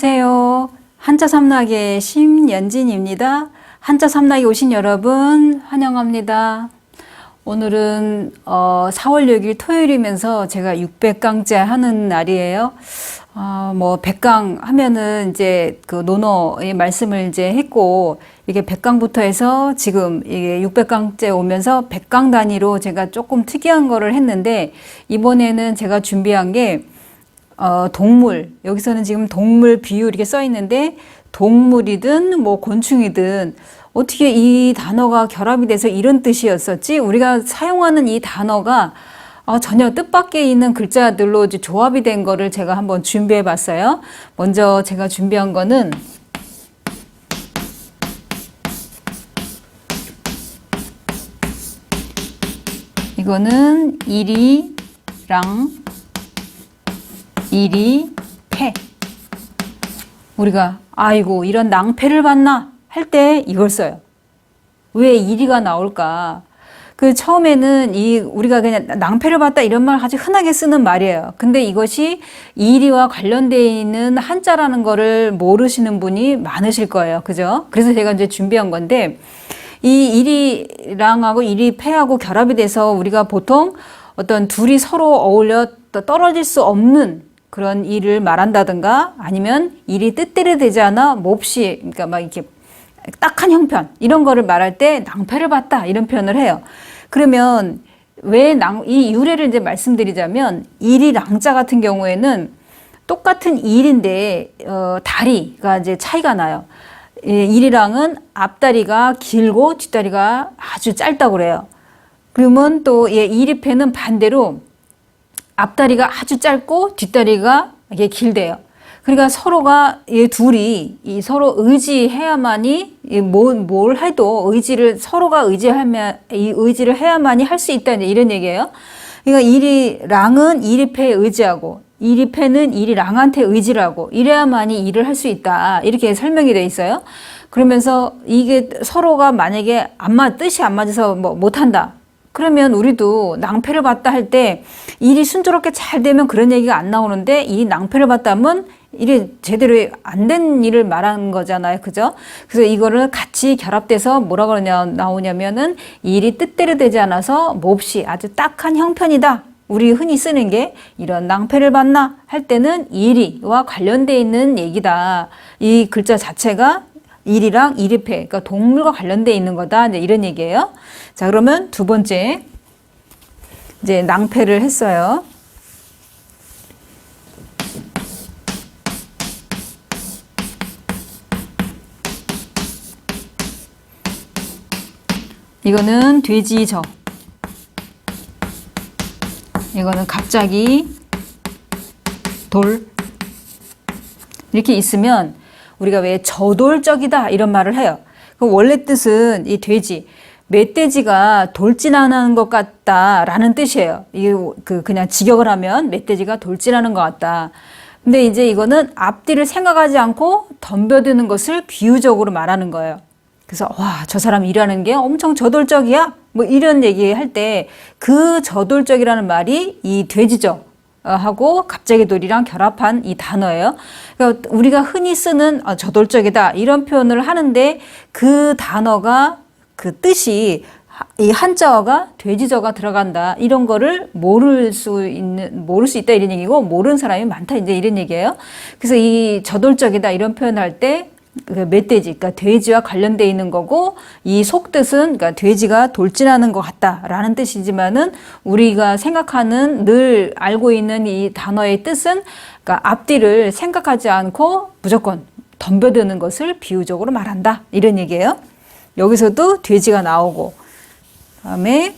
안녕하세요. 한자 삼락의 심연진입니다. 한자 삼락에 오신 여러분 환영합니다. 오늘은 4월 6일 토요일이면서 제가 600강째 하는 날이에요. 뭐 100강 하면은 이제 그 논어의 말씀을 이제 했고, 이게 100강부터 해서 지금 이게 600강째 오면서 100강 단위로 제가 조금 특이한 거를 했는데, 이번에는 제가 준비한 게 동물, 여기서는 지금 동물 비유 이렇게 써 있는데, 동물이든 뭐 곤충이든 어떻게 이 단어가 결합이 돼서 이런 뜻이었었지? 우리가 사용하는 이 단어가 전혀 뜻밖에 있는 글자들로 이제 조합이 된 거를 제가 한번 준비해 봤어요. 먼저 제가 준비한 거는 이거는 이리랑 이리패. 우리가 아이고 이런 낭패를 봤나 할 때 이걸 써요. 왜 이리가 나올까? 그 처음에는 우리가 그냥 낭패를 봤다 이런 말 아주 흔하게 쓰는 말이에요. 근데 이것이 이리와 관련되어 있는 한자라는 거를 모르시는 분이 많으실 거예요. 그죠? 그래서 제가 이제 준비한 건데, 이 이리랑하고 이리패하고 결합이 돼서 우리가 보통 어떤 둘이 서로 어울려 떨어질 수 없는 그런 일을 말한다든가, 아니면 일이 뜻대로 되지 않아 몹시, 그러니까 막 이렇게 딱한 형편, 이런 거를 말할 때 낭패를 봤다 이런 표현을 해요. 그러면 이 유래를 이제 말씀드리자면, 일이랑자 같은 경우에는 똑같은 일인데 다리가 이제 차이가 나요. 일이랑은 앞다리가 길고 뒷다리가 아주 짧다고 그래요. 그러면 또 이리패는 반대로 앞다리가 아주 짧고 뒷다리가 이게 길대요. 그러니까 서로가 둘이 서로 의지해야만이 뭘 해도 서로가 의지를 해야만이 할 수 있다, 이런 얘기예요. 그러니까 이리랑은 이리패에 의지하고, 이리패는 이리랑한테 의지를 하고, 이래야만이 일을 할 수 있다, 이렇게 설명이 돼 있어요. 그러면서 이게 서로가 만약에 뜻이 안 맞아서 뭐 못한다, 그러면 우리도 낭패를 봤다 할 때 일이 순조롭게 잘 되면 그런 얘기가 안 나오는데, 일이 낭패를 봤다 하면 일이 제대로 안 된 일을 말하는 거잖아요. 그죠? 그래서 이거를 같이 결합돼서 뭐라고 나오냐면은, 일이 뜻대로 되지 않아서 몹시 아주 딱한 형편이다. 우리 흔히 쓰는 게 이런 낭패를 봤나 할 때는 이리와 관련돼 있는 얘기다. 이 글자 자체가 일이랑 이리패, 그러니까 동물과 관련돼 있는 거다, 이제 이런 얘기예요. 자, 그러면 두 번째, 이제 낭패를 했어요. 이거는 돼지저. 이거는 갑자기 돌. 이렇게 있으면 우리가 왜 저돌적이다 이런 말을 해요. 그럼 원래 뜻은 이 돼지, 멧돼지가 돌진하는 것 같다라는 뜻이에요. 이게 그냥 직역을 하면 멧돼지가 돌진하는 것 같다. 근데 이제 이거는 앞뒤를 생각하지 않고 덤벼드는 것을 비유적으로 말하는 거예요. 그래서 와, 저 사람 일하는 게 엄청 저돌적이야? 뭐 이런 얘기할 때 그 저돌적이라는 말이 이 돼지적 하고 갑자기 돌이랑 결합한 이 단어예요. 그러니까 우리가 흔히 쓰는 저돌적이다 이런 표현을 하는데, 그 단어가 그 뜻이 이 한자어가 돼지저가 들어간다, 이런 거를 모를 수 있다 이런 얘기고, 모르는 사람이 많다 이제 이런 얘기예요. 그래서 이 저돌적이다 이런 표현할 때 그 멧돼지, 그러니까 돼지와 관련돼 있는 거고, 이 속뜻은 그러니까 돼지가 돌진하는 것 같다라는 뜻이지만은, 우리가 생각하는 늘 알고 있는 이 단어의 뜻은 그러니까 앞뒤를 생각하지 않고 무조건 덤벼드는 것을 비유적으로 말한다, 이런 얘기예요. 여기서도 돼지가 나오고, 그다음에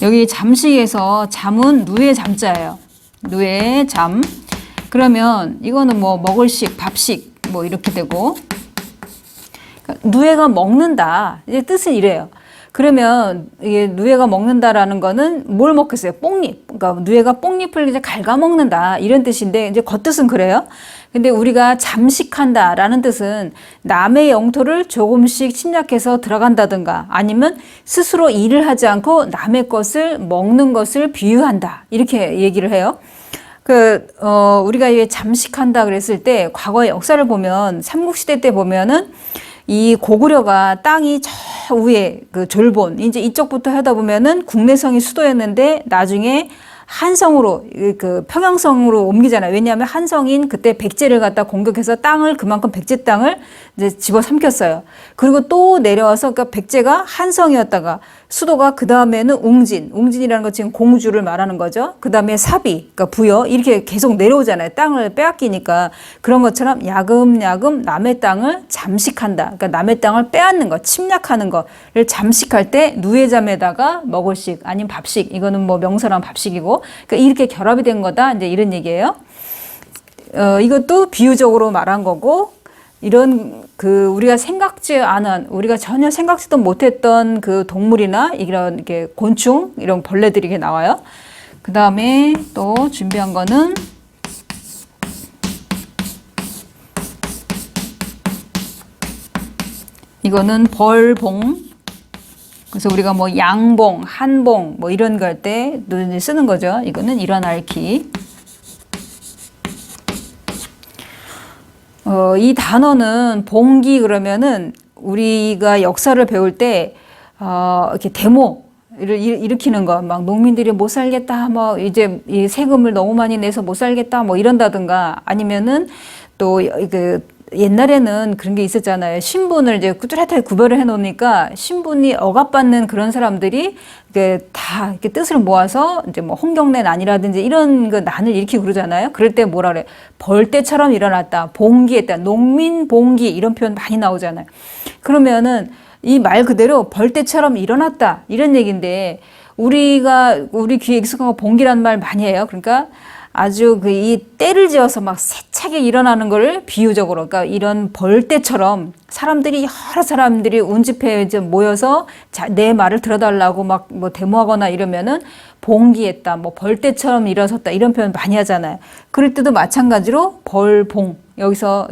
여기 잠식에서 잠은 누의 잠자예요. 누의 잠. 그러면 이거는 뭐 먹을식, 밥식 뭐 이렇게 되고, 그러니까 누에가 먹는다, 이제 뜻은 이래요. 그러면 이게 누에가 먹는다라는 거는 뭘 먹겠어요? 뽕잎. 그러니까 누에가 뽕잎을 이제 갉아먹는다 이런 뜻인데 이제 겉뜻은 그래요. 근데 우리가 잠식한다라는 뜻은 남의 영토를 조금씩 침략해서 들어간다든가 아니면 스스로 일을 하지 않고 남의 것을 먹는 것을 비유한다. 이렇게 얘기를 해요. 우리가 왜 잠식한다 그랬을 때 과거의 역사를 보면 삼국시대 때 보면은 이 고구려가 땅이 저 위에 그 졸본 이제 이쪽부터 하다 보면은 국내성이 수도였는데 나중에 한성으로 그 평양성으로 옮기잖아요. 왜냐하면 한성인 그때 백제를 갖다 공격해서 땅을 그만큼 백제 땅을 이제 집어삼켰어요. 그리고 또 내려와서 그러니까 백제가 한성이었다가 수도가 그 다음에는 웅진이라는 거 지금 공주를 말하는 거죠. 그 다음에 사비, 그러니까 부여 이렇게 계속 내려오잖아요. 땅을 빼앗기니까 그런 것처럼 야금야금 남의 땅을 잠식한다. 그러니까 남의 땅을 빼앗는 거, 침략하는 거를 잠식할 때 누에잠에다가 먹을식 아니면 밥식 이거는 뭐 명사랑 밥식이고 그러니까 이렇게 결합이 된 거다. 이제 이런 얘기예요. 이것도 비유적으로 말한 거고. 이런 우리가 생각지 않은 우리가 전혀 생각지도 못했던 그 동물이나 이런 이렇게 곤충 이런 벌레들이 이렇게 나와요. 그 다음에 또 준비한 거는 이거는 벌봉. 그래서 우리가 뭐 양봉, 한봉 뭐 이런 거 할 때 쓰는 거죠. 이거는 일어날기. 이 단어는 봉기 그러면은 우리가 역사를 배울 때 이렇게 데모를 일으키는 거, 막 농민들이 못 살겠다, 뭐 이제 이 세금을 너무 많이 내서 못 살겠다, 뭐 이런다든가 아니면은 또 옛날에는 그런 게 있었잖아요. 신분을 이제 뚜렷하게 구별을 해 놓으니까 신분이 억압받는 그런 사람들이 다 이렇게 뜻을 모아서 이제 뭐 홍경래 난이라든지 이런 그 난을 일으키고 그러잖아요. 그럴 때 뭐라 그래? 벌떼처럼 일어났다, 봉기했다, 농민 봉기 이런 표현 많이 나오잖아요. 그러면은 이 말 그대로 벌떼처럼 일어났다 이런 얘기인데 우리 귀에 익숙한 거 봉기라는 말 많이 해요. 그러니까 아주 이 때를 지어서 막 세차게 일어나는 거를 비유적으로, 그러니까 이런 벌떼처럼 여러 사람들이 운집해 모여서 내 말을 들어달라고 막 뭐 데모하거나 이러면은 봉기했다, 뭐 벌떼처럼 일어섰다 이런 표현 많이 하잖아요. 그럴 때도 마찬가지로 벌봉 여기서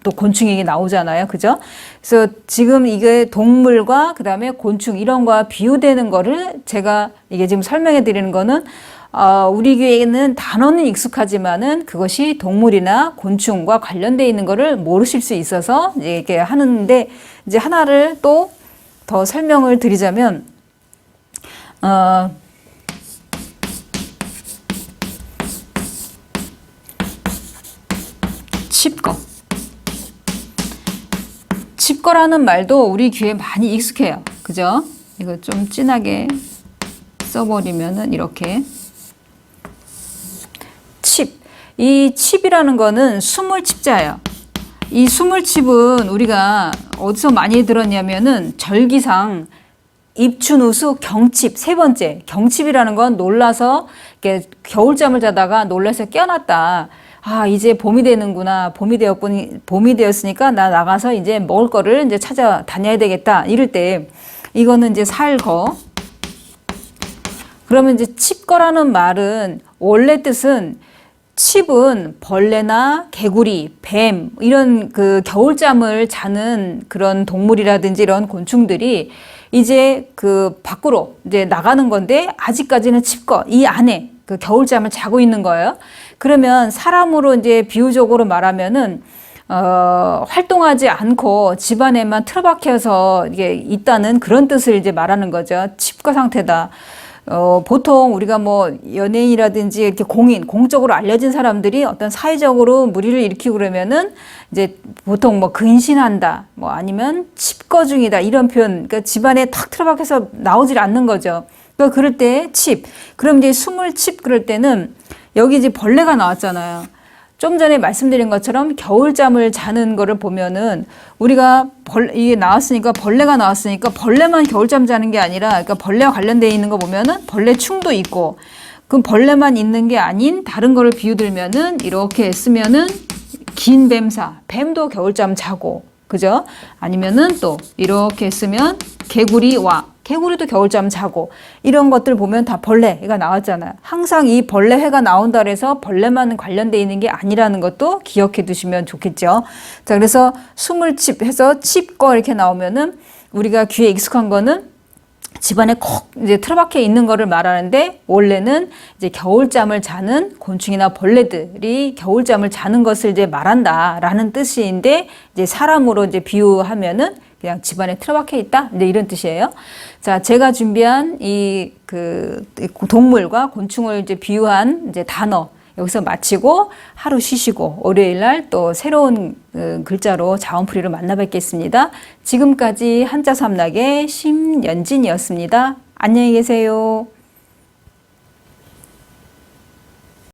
또 곤충 얘기 나오잖아요. 그죠? 그래서 지금 이게 동물과 그 다음에 곤충 이런 거와 비유되는 거를 제가 이게 지금 설명해 드리는 거는 우리 귀에는 단어는 익숙하지만은 그것이 동물이나 곤충과 관련되어 있는 거를 모르실 수 있어서 이렇게 하는데 이제 하나를 또 더 설명을 드리자면 칩거. 칩거라는 말도 우리 귀에 많이 익숙해요. 그죠? 이거 좀 진하게 써버리면은 이렇게 칩. 이 칩이라는 거는 수물칩자예요. 이 수물칩은 우리가 어디서 많이 들었냐면은 절기상 입춘우수 경칩 세 번째. 경칩이라는 건 놀라서 이렇게 겨울잠을 자다가 놀라서 깨어났다. 이제 봄이 되는구나. 봄이 되었으니까 나 나가서 이제 먹을 거를 이제 찾아 다녀야 되겠다. 이럴 때 이거는 이제 살거. 그러면 이제 칩거라는 말은 원래 뜻은 칩은 벌레나 개구리, 뱀 이런 겨울잠을 자는 그런 동물이라든지 이런 곤충들이 이제 밖으로 이제 나가는 건데 아직까지는 칩거 이 안에 겨울잠을 자고 있는 거예요. 그러면 사람으로 이제 비유적으로 말하면은 활동하지 않고 집안에만 틀어박혀서 이게 있다는 그런 뜻을 이제 말하는 거죠. 칩거 상태다. 보통 우리가 뭐 연예인이라든지 이렇게 공적으로 알려진 사람들이 어떤 사회적으로 무리를 일으키고 그러면은 이제 보통 뭐 근신한다, 뭐 아니면 칩거 중이다 이런 표현, 그러니까 집안에 탁 틀어박혀서 나오질 않는 거죠. 그러니까 그럴 때 칩. 그럼 이제 수물칩 그럴 때는 여기 이제 벌레가 나왔잖아요. 좀 전에 말씀드린 것처럼 겨울잠을 자는 거를 보면은 우리가 이게 나왔으니까 벌레가 나왔으니까 벌레만 겨울잠 자는 게 아니라 그러니까 벌레와 관련되어 있는 거 보면은 벌레충도 있고 그럼 벌레만 있는 게 아닌 다른 거를 비유 들면은 이렇게 쓰면은 긴 뱀도 겨울잠 자고 그죠? 아니면은 또 이렇게 쓰면 개구리 와. 개구리도 겨울잠 자고 이런 것들 보면 다 벌레가 나왔잖아요. 항상 이 벌레회가 나온다 그래서 벌레만 관련돼 있는 게 아니라는 것도 기억해 두시면 좋겠죠. 자, 그래서 수물칩 해서 칩거 이렇게 나오면은 우리가 귀에 익숙한 거는 집안에 콕 이제 틀어박혀 있는 거를 말하는데 원래는 이제 겨울잠을 자는 곤충이나 벌레들이 겨울잠을 자는 것을 이제 말한다라는 뜻인데 이제 사람으로 이제 비유하면은 그냥 집안에 틀어박혀 있다 이제 이런 뜻이에요. 자, 제가 준비한 이 동물과 곤충을 이제 비유한 이제 단어 여기서 마치고 하루 쉬시고 월요일 날 또 새로운 글자로 자원풀이로 만나 뵙겠습니다. 지금까지 한자 삼락의 심연진이었습니다. 안녕히 계세요.